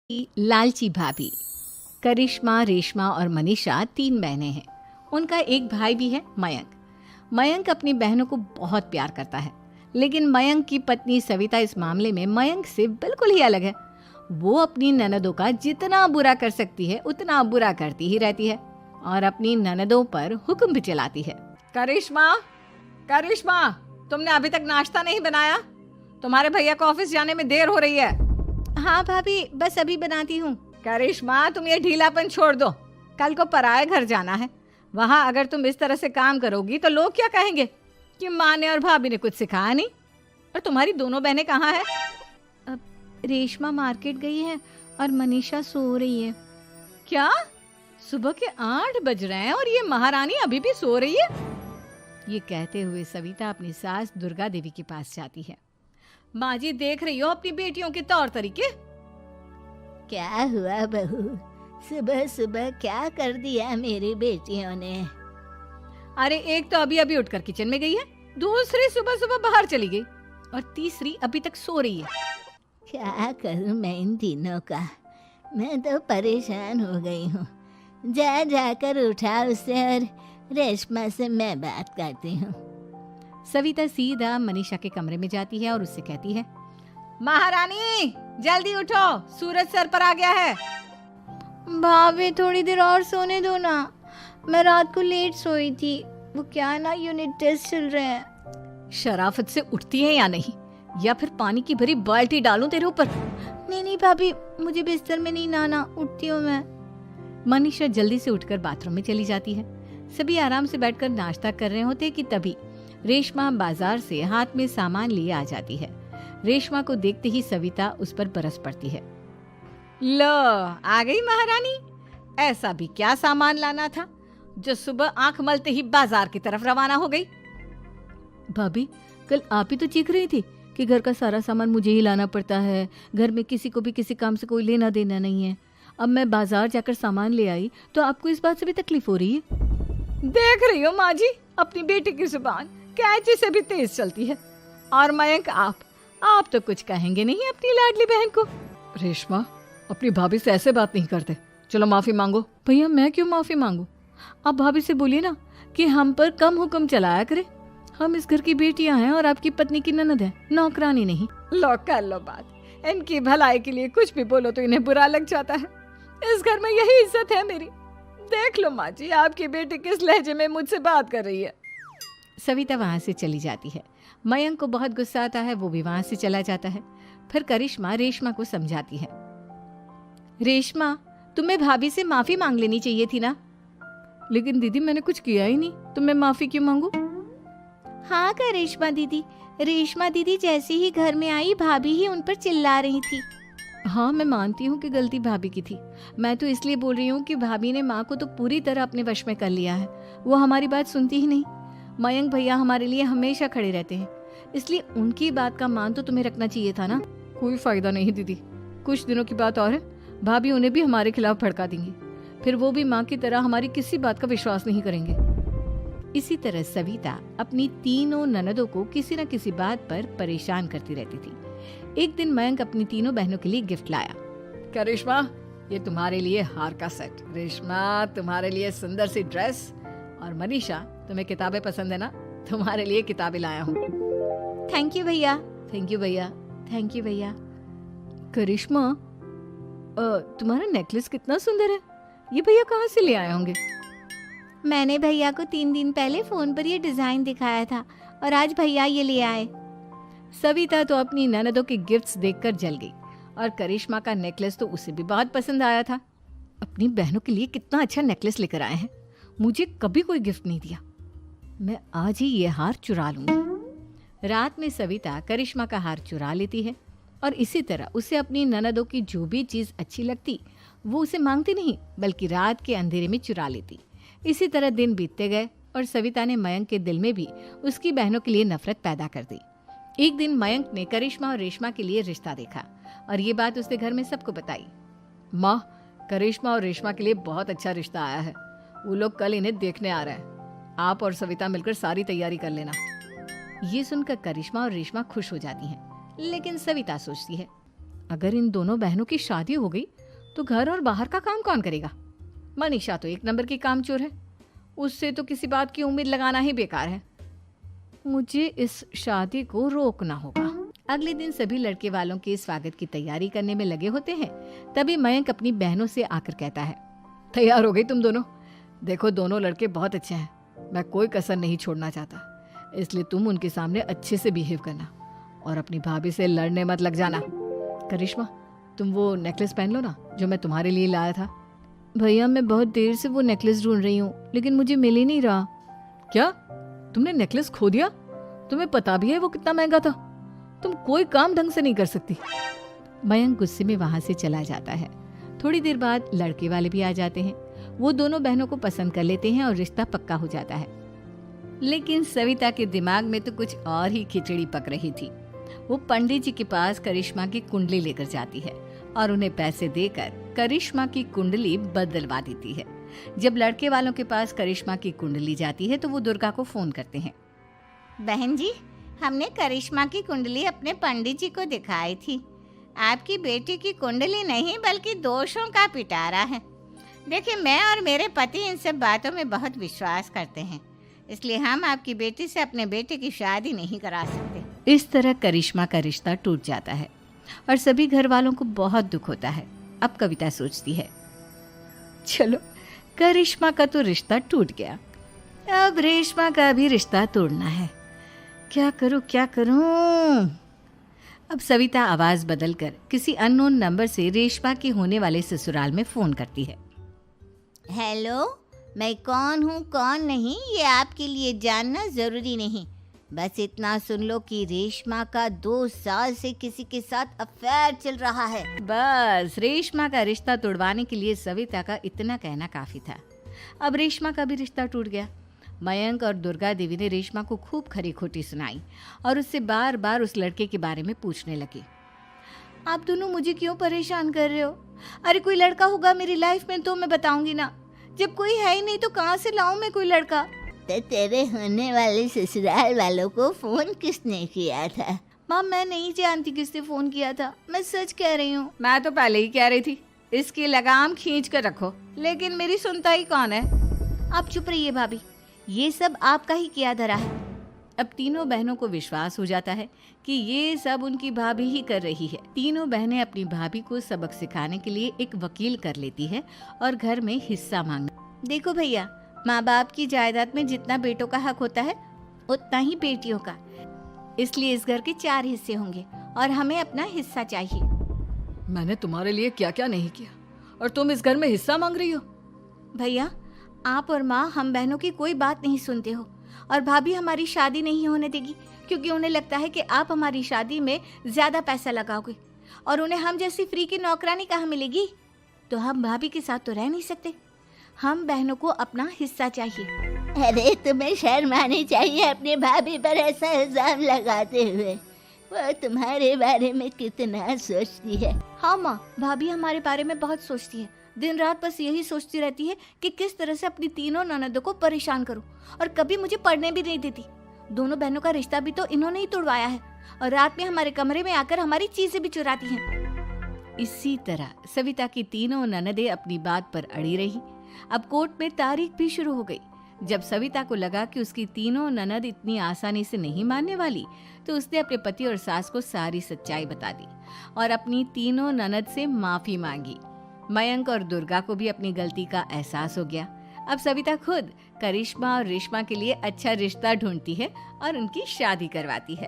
लालची भाभी। करिश्मा, रेशमा और मनीषा 3 बहनें हैं। उनका एक भाई भी है, मयंक। मयंक अपनी बहनों को बहुत प्यार करता है, लेकिन मयंक की पत्नी सविता इस मामले में मयंक से बिल्कुल ही अलग है। वो अपनी ननदों का जितना बुरा कर सकती है उतना बुरा करती ही रहती है और अपनी ननदों पर हुक्म भी चलाती है। करिश्मा, करिश्मा, तुमने अभी तक नाश्ता नहीं बनाया? तुम्हारे भैया को ऑफिस जाने में देर हो रही है। हाँ भाभी, बस अभी बनाती हूँ। करिश्मा, तुम ये ढीलापन छोड़ दो। कल को पराये घर जाना है। वहाँ अगर तुम इस तरह से काम करोगी तो लोग क्या कहेंगे कि माँ ने और भाभी ने कुछ सिखाया नहीं। और तुम्हारी दोनों बहनें कहाँ हैं? अब रेशमा मार्केट गई है और मनीषा सो रही है। क्या? सुबह के 8 बज रहे हैं और ये महारानी अभी भी सो रही है? ये कहते हुए सविता अपनी सास दुर्गा देवी के पास जाती है। माँ जी, देख रही हो अपनी बेटियों के तौर तरीके? क्या हुआ बहू, सुबह सुबह क्या कर दिया मेरी बेटियों ने? अरे, एक तो अभी अभी उठकर किचन में गई है, दूसरी सुबह सुबह बाहर चली गई और तीसरी अभी तक सो रही है। क्या करूं मैं इन तीनों का? मैं तो परेशान हो गई हूँ। जा जाकर उठा उसे और रेशमा से मैं बात करती हूँ। सविता सीधा मनीषा के कमरे में जाती है और उससे कहती है, महारानी जल्दी उठो, सूरज सर पर आ गया है। भाभी, थोड़ी देर और सोने दो ना। मैं रात को लेट सोई थी। वो क्या है ना, यूनिट टेस्ट चल रहे हैं। शराफत से उठती है या नहीं, या फिर पानी की भरी बाल्टी डालूं तेरे ऊपर? नहीं नहीं भाभी, मुझे बिस्तर में नहीं लाना, उठती हूँ मैं। मनीषा जल्दी से उठकर बाथरूम में चली जाती है। सभी आराम से बैठकर नाश्ता कर रहे होते कि तभी रेशमा बाजार से हाथ में सामान लिए आ जाती है। रेशमा को देखते ही सविता उस पर बरस पड़ती है। लो, आ गई महारानी। ऐसा भी क्या सामान लाना था जो सुबह आंख मलते ही बाजार की तरफ रवाना हो गई? भाभी, कल आप ही तो चीख रही थी कि घर का सारा सामान मुझे ही लाना पड़ता है, घर में किसी को भी किसी काम से कोई लेना देना नहीं है। अब मैं बाजार जाकर सामान ले आई तो आपको इस बात से भी तकलीफ हो रही है? देख रही हो माँ जी, अपनी बेटी की जुबान कैंची से भी तेज चलती है। और मयंक, आप तो कुछ कहेंगे नहीं अपनी लाडली बहन को? रेशमा, अपनी भाभी से ऐसे बात नहीं करते। चलो माफी मांगो। भैया, मैं क्यों माफी मांगू? आप भाभी से बोलिए ना कि हम पर कम हुक्म चलाया करे। हम इस घर की बेटियां हैं और आपकी पत्नी की ननद है, नौकरानी नहीं। लो, कर लो बात। इनकी भलाई के लिए कुछ भी बोलो तो इन्हें बुरा लग जाता है। इस घर में यही इज्जत है मेरी। देख लो माँ जी, आपकी बेटी किस लहजे में मुझसे बात कर रही है। सविता वहां से चली जाती है। मयंक को बहुत गुस्सा आता है, वो भी वहां से चला जाता है। फिर करिश्मा रेशमा को समझाती है। रेशमा, तुम्हें भाभी से माफी मांग लेनी चाहिए थी ना। लेकिन दीदी, मैंने कुछ किया ही नहीं, तो मैं माफी क्यों मांगू? हाँ करिश्मा दीदी, रेशमा दीदी जैसे ही घर में आई, भाभी ही उन पर चिल्ला रही थी। हाँ, मैं मानती हूँ कि गलती भाभी की थी। मैं तो इसलिए बोल रही हूँ कि भाभी ने माँ को तो पूरी तरह अपने वश में कर लिया है। वो हमारी बात सुनती ही नहीं। मयंक भैया हमारे लिए हमेशा खड़े रहते हैं, इसलिए उनकी बात का मान तो तुम्हें रखना चाहिए था ना। कोई फायदा नहीं दीदी, कुछ दिनों की बात और है, भाभी उन्हें भी हमारे खिलाफ भड़का देंगी। फिर वो भी माँ की तरह हमारी किसी बात का विश्वास नहीं करेंगे। इसी तरह सविता अपनी तीनों ननदों को किसी न किसी बात पर परेशान करती रहती थी। एक दिन मयंक अपनी तीनों बहनों के लिए गिफ्ट लाया। करिश्मा, ये तुम्हारे लिए हार का सेट। रेशमा, तुम्हारे लिए सुंदर सी ड्रेस। और मनीषा, तुम्हें किताबें पसंद है ना, तुम्हारे लिए किताबें लाया हूँ। थैंक यू भैया। थैंक यू भैया। थैंक यू भैया। करिश्मा, तुम्हारा नेकलेस कितना सुंदर है। ये भैया कहाँ से ले आए होंगे? मैंने भैया को 3 दिन पहले फोन पर ये डिजाइन दिखाया था और आज भैया ये ले आए। सविता तो अपनी ननदों के गिफ्ट्स देखकर जल गई और करिश्मा का नेकलेस तो उसे भी बहुत पसंद आया था। अपनी बहनों के लिए कितना अच्छा नेकलेस लेकर आए हैं, मुझे कभी कोई गिफ्ट नहीं दिया। मैं आज ही ये हार चुरा लूंगी। रात में सविता करिश्मा का हार चुरा लेती है और इसी तरह उसे अपनी ननदों की जो भी चीज अच्छी लगती वो उसे मांगती नहीं, बल्कि रात के अंधेरे में चुरा लेती। इसी तरह दिन बीतते गए और सविता ने मयंक के दिल में भी उसकी बहनों के लिए नफरत पैदा कर दी। एक दिन मयंक ने करिश्मा और रेशमा के लिए रिश्ता देखा और ये बात उसने घर में सबको बताई। माँ, करिश्मा और रेशमा के लिए बहुत अच्छा रिश्ता आया है। वो लोग कल इन्हें देखने आ रहे हैं। आप और सविता मिलकर सारी तैयारी कर लेना। ये सुनकर करिश्मा और रेशमा खुश हो जाती हैं, लेकिन सविता सोचती है, अगर इन दोनों बहनों की शादी हो गई तो घर और बाहर का काम कौन करेगा? मनीषा तो एक नंबर की कामचोर है, उससे तो किसी बात की उम्मीद लगाना ही बेकार है। मुझे इस शादी को रोकना होगा। अगले दिन सभी लड़के वालों के स्वागत की तैयारी करने में लगे होते हैं। तभी मयंक अपनी बहनों से आकर कहता है, तैयार हो गई तुम दोनों? देखो दोनों लड़के बहुत अच्छे हैं, मैं कोई कसर नहीं छोड़ना चाहता, इसलिए तुम उनके सामने अच्छे से बिहेव करना और अपनी भाभी से लड़ने मत लग जाना। करिश्मा, तुम वो नेकलेस पहन लो ना जो मैं तुम्हारे लिए लाया था। भैया मैं बहुत देर से वो नेकलेस ढूंढ रही हूँ, लेकिन मुझे मिल ही नहीं रहा। क्या तुमने नेकलेस खो दिया? तुम्हें पता भी है वो कितना महंगा था? तुम कोई काम ढंग से नहीं कर सकती। मयंक गुस्से में वहां से चला जाता है। थोड़ी देर बाद लड़के वाले भी आ जाते हैं। वो दोनों बहनों को पसंद कर लेते हैं और रिश्ता पक्का हो जाता है। लेकिन सविता के दिमाग में तो कुछ और ही खिचड़ी पक रही थी। वो पंडित जी के पास करिश्मा की कुंडली लेकर जाती है और उन्हें पैसे देकर करिश्मा की कुंडली बदलवा देती है। जब लड़के वालों के पास करिश्मा की कुंडली जाती है तो वो दुर्गा को फोन करते हैं। बहन जी, हमने करिश्मा की कुंडली अपने पंडित जी को दिखाई थी। आपकी बेटी की कुंडली नहीं बल्कि दोषों का पिटारा है। देखिए, मैं और मेरे पति इन सब बातों में बहुत विश्वास करते हैं, इसलिए हम आपकी बेटी से अपने बेटे की शादी नहीं करा सकते। इस तरह करिश्मा का रिश्ता टूट जाता है और सभी घर वालों को बहुत दुख होता है। अब कविता सोचती है, चलो करिश्मा का तो रिश्ता टूट गया, अब रेशमा का भी रिश्ता तोड़ना है। क्या करूं? अब सविता आवाज बदलकर किसी अननोन नंबर से रेशमा के होने वाले ससुराल में फोन करती है। हेलो, मैं कौन हूँ कौन नहीं ये आपके लिए जानना ज़रूरी नहीं, बस इतना सुन लो कि रेशमा का 2 साल से किसी के साथ अफेयर चल रहा है। बस रेशमा का रिश्ता तोड़वाने के लिए सविता का इतना कहना काफी था। अब रेशमा का भी रिश्ता टूट गया। मयंक और दुर्गा देवी ने रेशमा को खूब खरी खोटी सुनाई और उससे बार बार उस लड़के के बारे में पूछने लगी। आप दोनों मुझे क्यों परेशान कर रहे हो? अरे कोई लड़का होगा मेरी लाइफ में तो मैं बताऊंगी ना, जब कोई है ही नहीं तो कहाँ से लाऊं मैं कोई लड़का? तो तेरे होने वाले ससुराल वालों को फोन किसने किया था? माँ, मैं नहीं जानती किसने फोन किया था, मैं सच कह रही हूँ। मैं तो पहले ही कह रही थी इसकी लगाम खींच कर रखो, लेकिन मेरी सुनता ही कौन है। आप चुप रहिए भाभी, ये सब आपका ही किया धरा है। अब तीनों बहनों को विश्वास हो जाता है कि ये सब उनकी भाभी ही कर रही है। तीनों बहनें अपनी भाभी को सबक सिखाने के लिए एक वकील कर लेती है और घर में हिस्सा मांगना। देखो भैया, माँ बाप की जायदाद में जितना बेटों का हक होता है उतना ही बेटियों का, इसलिए इस घर के 4 हिस्से होंगे और हमें अपना हिस्सा चाहिए। मैंने तुम्हारे लिए क्या क्या नहीं किया और तुम इस घर में हिस्सा मांग रही हो? भैया, आप और माँ हम बहनों की कोई बात नहीं सुनते हो और भाभी हमारी शादी नहीं होने देगी क्योंकि उन्हें लगता है कि आप हमारी शादी में ज्यादा पैसा लगाओगे और उन्हें हम जैसी फ्री की नौकरानी कहाँ मिलेगी। तो हम भाभी के साथ तो रह नहीं सकते, हम बहनों को अपना हिस्सा चाहिए। अरे तुम्हें शर्म आनी चाहिए अपनी भाभी पर ऐसा इल्जाम लगाते हुए। वो तुम्हारे बारे में कितना सोचती है। हाँ माँ, भाभी हमारे बारे में बहुत सोचती है, दिन रात बस यही सोचती रहती है कि किस तरह से अपनी तीनों ननदों को परेशान करूं और कभी मुझे पढ़ने भी नहीं देती। दोनों बहनों का रिश्ता भी तो इन्होंने ही तोड़वाया है और रात में हमारे कमरे में आकर हमारी चीजें भी चुराती हैं। इसी तरह सविता की तीनों ननदें अपनी बात पर अड़ी रही। अब कोर्ट में तारीख भी शुरू हो गई। जब सविता को लगा कि उसकी तीनों ननद इतनी आसानी से नहीं मानने वाली, तो उसने अपने पति और सास को सारी सच्चाई बता दी और अपनी तीनों ननद से माफी मांगी। मयंक और दुर्गा को भी अपनी गलती का एहसास हो गया। अब सविता खुद करिश्मा और रेशमा के लिए अच्छा रिश्ता ढूंढती है और उनकी शादी करवाती है।